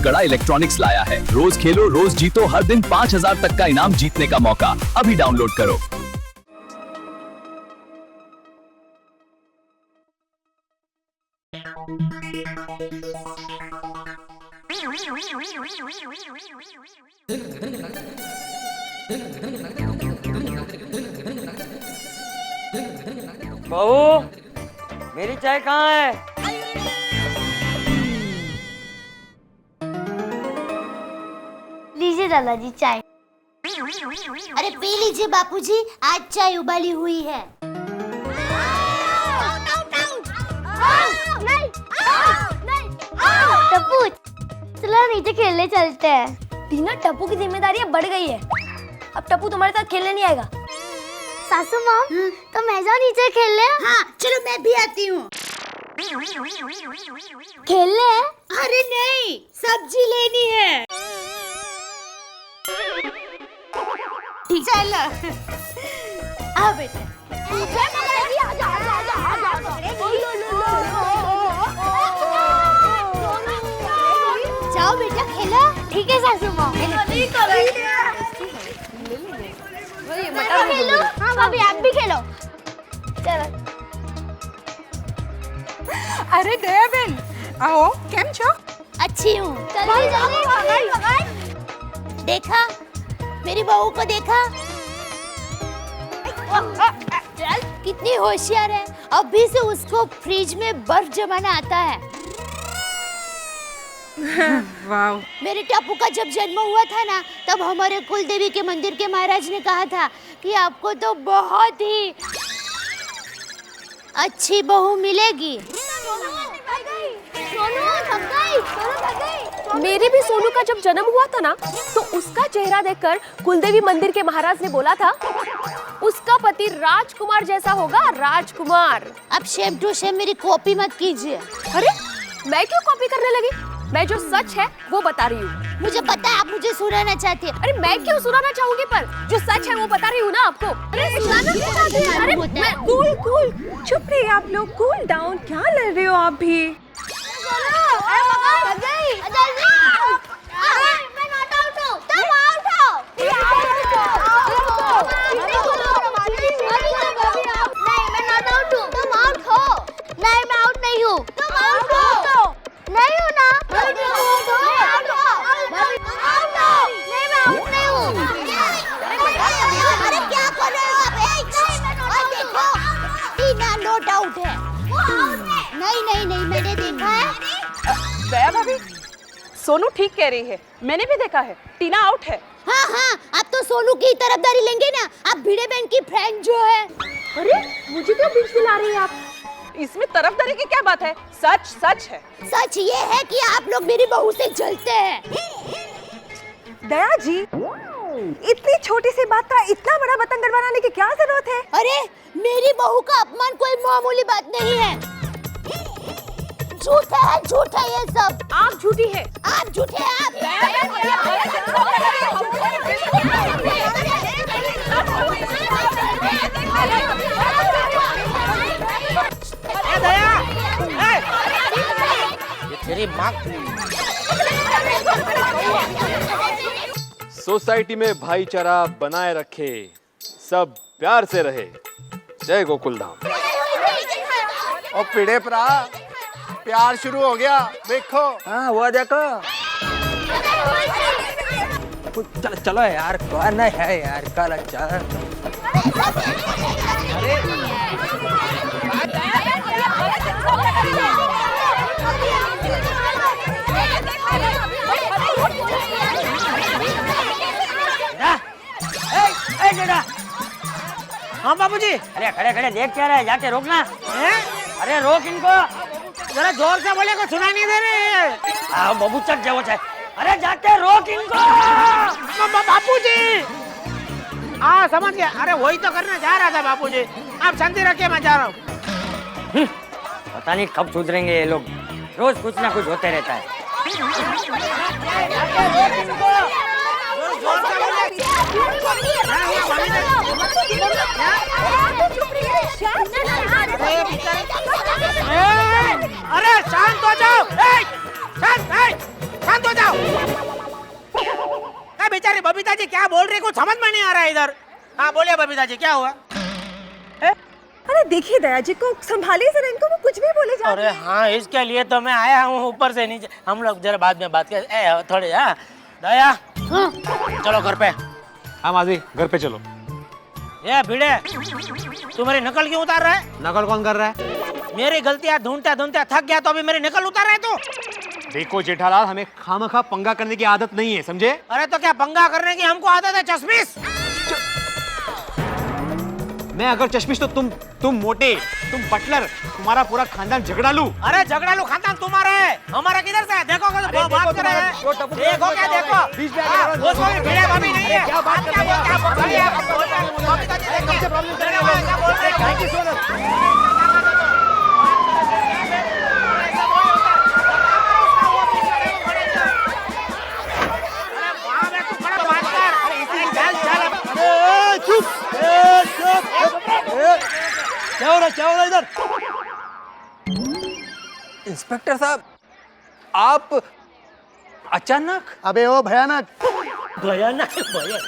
गड़ा इलेक्ट्रॉनिक्स लाया है। रोज खेलो रोज जीतो, हर दिन 5,000 तक का इनाम जीतने का मौका। अभी डाउनलोड करो। बहू, मेरी चाय कहाँ है? लीजिए दादाजी चाय। अरे पी लीजिए बापूजी, आज चाय उबाली हुई है। टप्पू, चलो नीचे खेलने चलते हैं। टीना, टप्पू की जिम्मेदारियां बढ़ गई है। अब टप्पू तुम्हारे साथ खेलने नहीं आएगा। सासू माँ, तो मैं जाऊँ नीचे खेलने? हाँ चलो मैं भी आती हूँ। खेलने? अरे नहीं, सब्जी लेनी है। चलो आओ बेटा। जाओ बेटा खेलो। ठीक है सासू माँ। खेलो। हाँ भाभी, आप भी खेलो। चलो। अरे दया बेन, आओ, केम छो? अच्छी हूँ। जल्दी। देखा मेरी बहू को, देखा कितनी होशियार है। अभी से उसको फ्रिज में बर्फ जमाना आता है। वाह। मेरे टापू का जब जन्म हुआ था ना, तब हमारे कुल देवी के मंदिर के महाराज ने कहा था कि आपको तो बहुत ही अच्छी बहू मिलेगी। मेरे भी सोनू का जब जन्म हुआ था ना, तो उसका चेहरा देखकर कुलदेवी मंदिर के महाराज ने बोला था उसका पति राजकुमार जैसा होगा, राजकुमार। अब शेम टू शेम मेरी कॉपी मत कीजिए। अरे मैं क्यों कॉपी करने लगी? मैं जो सच है वो बता रही हूँ। मुझे पता है आप मुझे सुनाना चाहती हैं। अरे मैं क्यों सुनाना चाहूंगी, पर जो सच है वो बता रही हूँ ना आपको। अरे सुनाना क्यों चाहती हैं? अरे मैं कूल, चुप रहिए आप लोग, कूल डाउन। क्या लड़ रहे हो आप भी? नहीं मैंने देखा है। दया भाभी, सोनू ठीक कह रही है, मैंने भी देखा है, टीना आउट है। हाँ, आप तो सोनू की तरफदारी लेंगे ना। आप भिड़े बहन की फ्रेंड जो है। अरे मुझे क्यों बीच में ला रही है आप? इसमें तरफदारी की क्या बात है? सच है। सच ये है कि आप लोग मेरी बहू से जलते हैं। दया जी, इतनी छोटी सी बात का इतना बड़ा बतंगड़ बनाने की क्या जरूरत है? अरे मेरी बहू का अपमान कोई मामूली बात नहीं है। झूठ है ये सब। आप झूठी है। आप झूठे हैं। आप ये तेरी माँ। सोसाइटी में भाईचारा बनाए रखे, सब प्यार से रहे। जय गोकुलधाम। और पिड़े परा प्यार शुरू हो गया, देखो। हाँ वो देखो। चलो यार, कौन है यार, कल अच्छा। हाँ बाबूजी। अरे खड़े देख क्या रहा है, जाके रोकना। अरे रोक इनको, जरा जोर से बोले को सुनाई नहीं दे रहे। हाँ बाबू, चक जाओ चाहे। अरे जाके रोक इनको। बापूजी, हाँ समझ गया। अरे वही तो करना चाह रहा था बापूजी। आप शांति रखिए, मैं जा रहा हूँ। पता नहीं कब सुधरेंगे ये लोग, रोज कुछ ना कुछ होते रहता है। अरे शांत हो जाओ, शांत हो जाओ। बबीता जी क्या बोल रही है, कुछ समझ में नहीं आ रहा है इधर। हाँ बोलिए बबीता जी, क्या हुआ? अरे देखिए दया जी को संभालिए जरा, इनको वो कुछ भी बोले जा रहे अरे हाँ, इसके लिए तो मैं आया हूँ ऊपर से नीचे। हम लोग जरा बाद में बात कर थोड़ी। हाँ दया, चलो घर पे। हाँ माजी, घर पे चलो। ये भिड़े, तू मेरी नकल क्यों उतार रहा है? नकल कौन कर रहा है? मेरी गलतियां ढूंढते ढूंढते थक गया तो अभी मेरी नकल उतार रहा है तू? देखो जेठालाल, हमें खामखा पंगा करने की आदत नहीं है, समझे? अरे तो क्या पंगा करने की हमको आदत है, चश्मिश? मैं अगर चश्मिश तो तुम मोटे, तुम बटलर, तुम्हारा पूरा खानदान झगड़ालू। अरे झगड़ालू खानदान तुम्हारा है, हमारा किधर से है? देखो बात कर रहे हैं। देखो क्या देखो, बीच में आके वो कोई भिड़े भाभी नहीं है। क्या बात कर रहे हैं? क्या बोल रही है? बबीता जी देखिए, क्या बोल रहे क्या हो रहा है इधर? इंस्पेक्टर साहब, आप अचानक? अबे ओ भयानक, भयानक।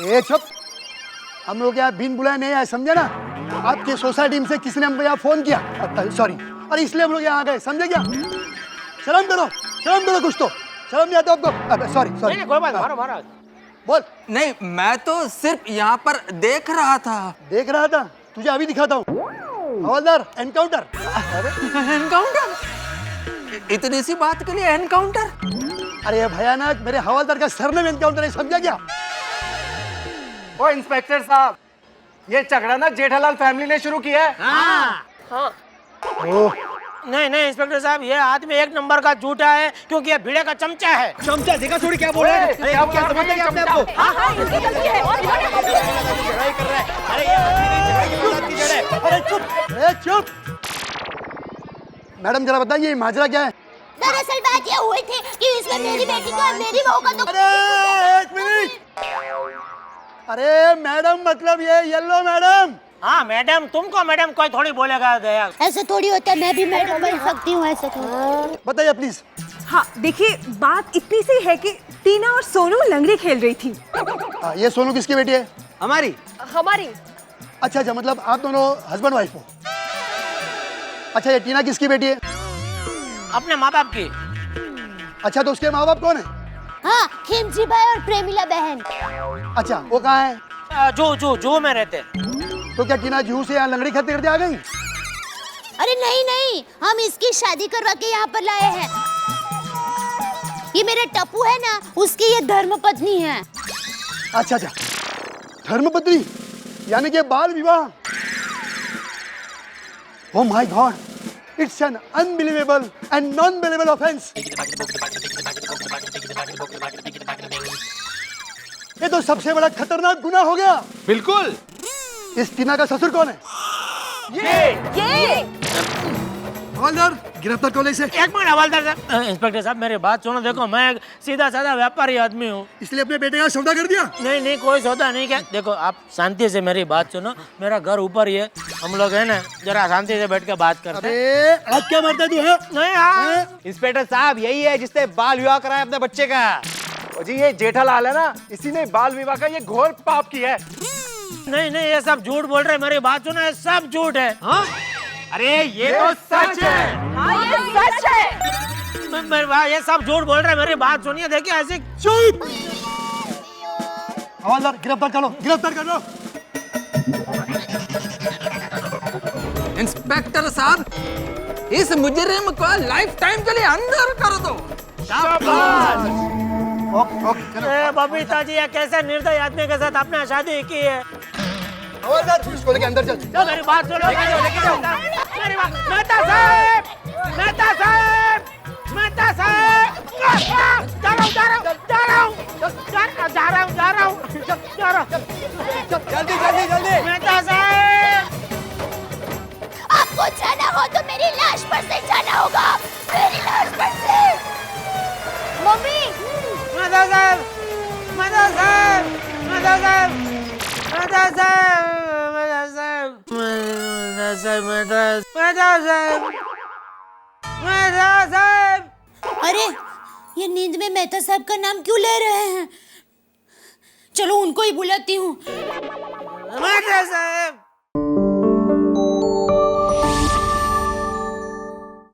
ए चुप। हम लोग यहाँ बिन बुलाए नहीं आए, समझे ना? आपके सोसाइटी में से किसी ने हमको यहाँ फोन किया, सॉरी, और इसलिए हम लोग यहाँ आ गए, समझे क्या? शर्म करो कुछ तो। शर्म नहीं आता आपको? सॉरी नहीं कोई बात, मारो मारो। बोल। नहीं, मैं तो सिर्फ यहाँ पर देख रहा था। देख रहा था? तुझे अभी दिखाता हूँ। हवलदार, एनकाउंटर। एनकाउंटर? इतनी सी बात के लिए एनकाउंटर? अरे भयानक, मेरे हवलदार का सरनेम एनकाउंटर है, समझा क्या? ओ इंस्पेक्टर साहब, ये झगड़ा ना जेठालाल फैमिली ने शुरू किया है। हाँ। नहीं इंस्पेक्टर साहब, ये आदमी एक नंबर का झूठा है, क्योंकि ये भिड़े का चमचा है। चमचा देखा थोड़ी क्या बोल रहे हैं? अरे आप क्या समझते हैं अपने आप को? अरे चुप। मैडम जरा बताइए माजरा क्या है? दरअसल बात ये हुई थी कि इसमें मेरी बेटी को और मेरी बहू का तो। अरे एक मिनट। अरे मैडम मतलब ये येलो मैडम। हाँ मैडम, तुमको मैडम कोई थोड़ी बोलेगा दया। ऐसे थोड़ी होता है, मैं भी मैडम बन सकती हूँ, ऐसे थोड़ी। बताइए प्लीज। हाँ देखिए, बात इतनी सी है कि टीना और सोनू लंगड़ी खेल रही थी। ये सोनू किसकी बेटी है? हमारी। अच्छा, मतलब आप दोनों हस्बैंड वाइफ हो? अच्छा, ये टीना किसकी बेटी है? अपने माँ बाप की। अच्छा, तो उसके माँ बाप कौन है? हाँ, खिमजी भाई और प्रेमिला बहन। अच्छा, वो कहाँ है? जो में रहते। तो क्या टीना जूहू से यहाँ लंगड़ी खरीदते करते आ गई? अरे नहीं, हम इसकी शादी करवा के यहाँ पर लाए हैं। ये मेरा टप्पू है ना, उसकी ये धर्मपत्नी है। अच्छा, धर्मपत्नी यानी कि बाल विवाह। Oh my God, it's an unbelievable and non-believable offense. ये तो सबसे बड़ा खतरनाक गुनाह हो गया। बिल्कुल। इस टीना का ससुर कौन है? ये हवलदार, गिरफ्तार करो इसे। एक मिनट हवलदार साहब। इंस्पेक्टर साहब मेरी बात सुनो, देखो मैं एक सीधा साधा व्यापारी आदमी हूँ। इसलिए अपने बेटे का सौदा कर दिया? नहीं कोई सौदा नहीं किया। देखो आप शांति से मेरी बात सुनो, मेरा घर ऊपर ही है, हम लोग है ना जरा शांति से बैठ के बात करते हैं। अरे आज क्या मरता तू है? नहीं हाँ। इंस्पेक्टर साहब, यही है जिसने बाल विवाह कराया अपने बच्चे का। और जी ये जेठालाल है ना, इसी ने बाल विवाह का ये घोर पाप किया है। नहीं ये सब झूठ बोल रहे, मेरी बात सुनो, ये सब झूठ है। हाँ? अरे ये तो सच है। हाँ, ये सच है। मेरे भाई ये सब झूठ बोल रहे, मेरी बात सुनिए। देखिए ऐसे। चुप। हवलदार, गिरफ्तार करो। इंस्पेक्टर साहब, इस मुजरिम को लाइफ टाइम के लिए अंदर कर दो। ओके, चलो। बबीता जी, ये कैसे निर्दयी आदमी के साथ आपने शादी की है? हवलदार, इसको लेके अंदर चल। मेरी बात सुनो, लेके जाओ। मेरी बात। मेहता साहब, जा रहा हूँ। जल्दी। मेहता साहब, आपको जाना हो तो मेरी लाश पर से जाना होगा, मेरी लाश पर से। मम्मी। मेहता साहब। अरे ये नींद में मेहता साहब का नाम क्यों ले रहे हैं? चलो उनको ही बुलाती हूँ।